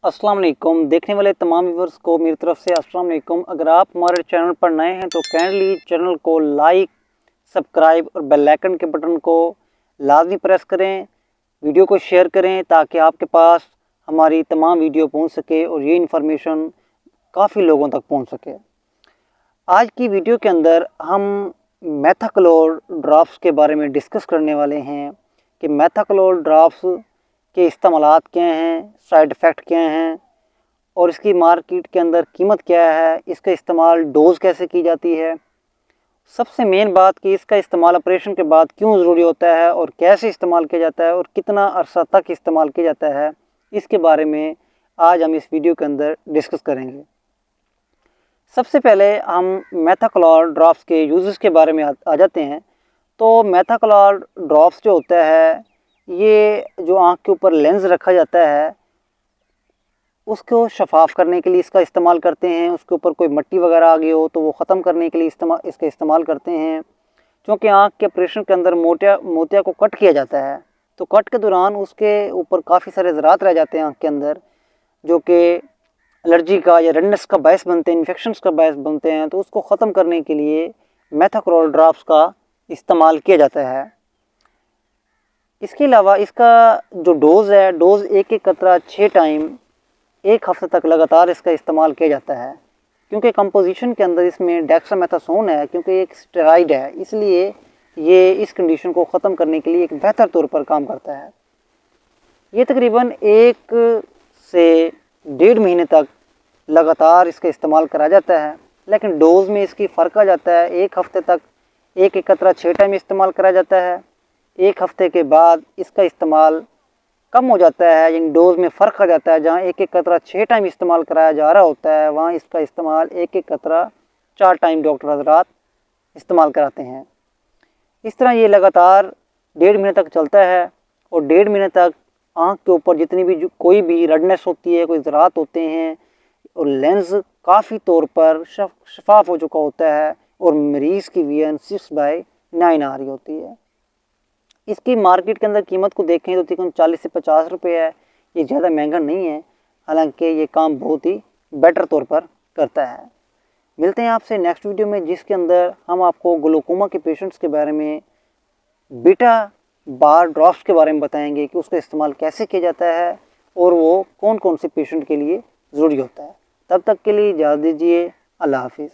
अस्सलाम वालेकुम। देखने वाले तमाम व्यूवर्स को मेरी तरफ से अस्सलाम वालेकुम। अगर आप हमारे चैनल पर नए हैं तो काइंडली चैनल को लाइक, सब्सक्राइब और बेल आइकन के बटन को लाजमी प्रेस करें। वीडियो को शेयर करें ताकि आपके पास हमारी तमाम वीडियो पहुंच सके और ये इन्फॉर्मेशन काफ़ी लोगों तक पहुंच सके। आज की वीडियो के अंदर हम मेथाक्लोर ड्रॉप्स के बारे में डिस्कस करने वाले हैं कि मेथाक्लोर ड्रॉप्स के इस्तेमालात क्या हैं, साइड इफ़ेक्ट क्या हैं और इसकी मार्केट के अंदर कीमत क्या है, इसका इस्तेमाल डोज़ कैसे की जाती है। सबसे मेन बात कि इसका इस्तेमाल ऑपरेशन के बाद क्यों ज़रूरी होता है और कैसे इस्तेमाल किया जाता है और कितना अरसा तक इस्तेमाल किया जाता है, इसके बारे में आज हम इस वीडियो के अंदर डिस्कस करेंगे। सबसे पहले हम मेथाक्लोर ड्रॉप्स के यूज़ेस के बारे में आ जाते हैं। तो मेथाक्लोर ड्रॉप्स जो होता है, ये जो आँख के ऊपर लेंस रखा जाता है उसको शफाफ करने के लिए इसका इस्तेमाल करते हैं। उसके ऊपर कोई मिट्टी वगैरह आ गई हो तो वो ख़त्म करने के लिए इसका इस्तेमाल करते हैं। क्योंकि आँख के ऑपरेशन के अंदर मोतिया को कट किया जाता है, तो कट के दौरान उसके ऊपर काफ़ी सारे ज़रात रह जाते हैं आँख के अंदर, जो कि एलर्जी का या रेडनेस का बायस बनते हैं, इन्फेक्शंस का बायस बनते हैं। तो उसको ख़त्म करने के लिए मेथाक्लोर ड्रॉप्स का इस्तेमाल किया जाता है। इसके अलावा इसका जो डोज़ है, डोज़ एक कतरा 6 टाइम 1 हफ्ते तक लगातार इसका इस्तेमाल किया जाता है। क्योंकि कंपोजिशन के अंदर इसमें डेक्सामेथासोन है, क्योंकि एक स्टेरॉइड है, इसलिए ये इस कंडीशन को ख़त्म करने के लिए एक बेहतर तौर पर काम करता है। ये तकरीबन 1 से 1.5 महीने तक लगातार इसका इस्तेमाल करा जाता है, लेकिन डोज़ में इसकी फ़र्क आ जाता है। 1 हफ्ते तक 1 कतरा 6 टाइम इस्तेमाल करा जाता है। 1 हफ्ते के बाद इसका इस्तेमाल कम हो जाता है, यानी डोज़ में फ़र्क आ जाता है। जहाँ 1 कतरा 6 टाइम इस्तेमाल कराया जा रहा होता है, वहाँ इसका इस्तेमाल 1 कतरा 4 टाइम डॉक्टर हज़रात इस्तेमाल कराते हैं। इस तरह ये लगातार 1.5 महीने तक चलता है और 1.5 महीने तक आँख के ऊपर जितनी भी कोई भी रेडनेस होती है, कोई ज़रात होते हैं और लेंस काफ़ी तौर पर शफाफ हो चुका होता है और मरीज़ की विजन 6/9 आ रही होती है। इसकी मार्केट के अंदर कीमत को देखें तो तकरीबन 40 से 50 रुपये है। ये ज़्यादा महंगा नहीं है, हालांकि ये काम बहुत ही बेटर तौर पर करता है। मिलते हैं आपसे नेक्स्ट वीडियो में, जिसके अंदर हम आपको ग्लूकोमा के पेशेंट्स के बारे में, बीटा बार ड्रॉप्स के बारे में बताएंगे कि उसका इस्तेमाल कैसे किया जाता है और वो कौन कौन से पेशेंट के लिए ज़रूरी होता है। तब तक के लिए इजाज़त दीजिए। अल्लाह हाफिज़।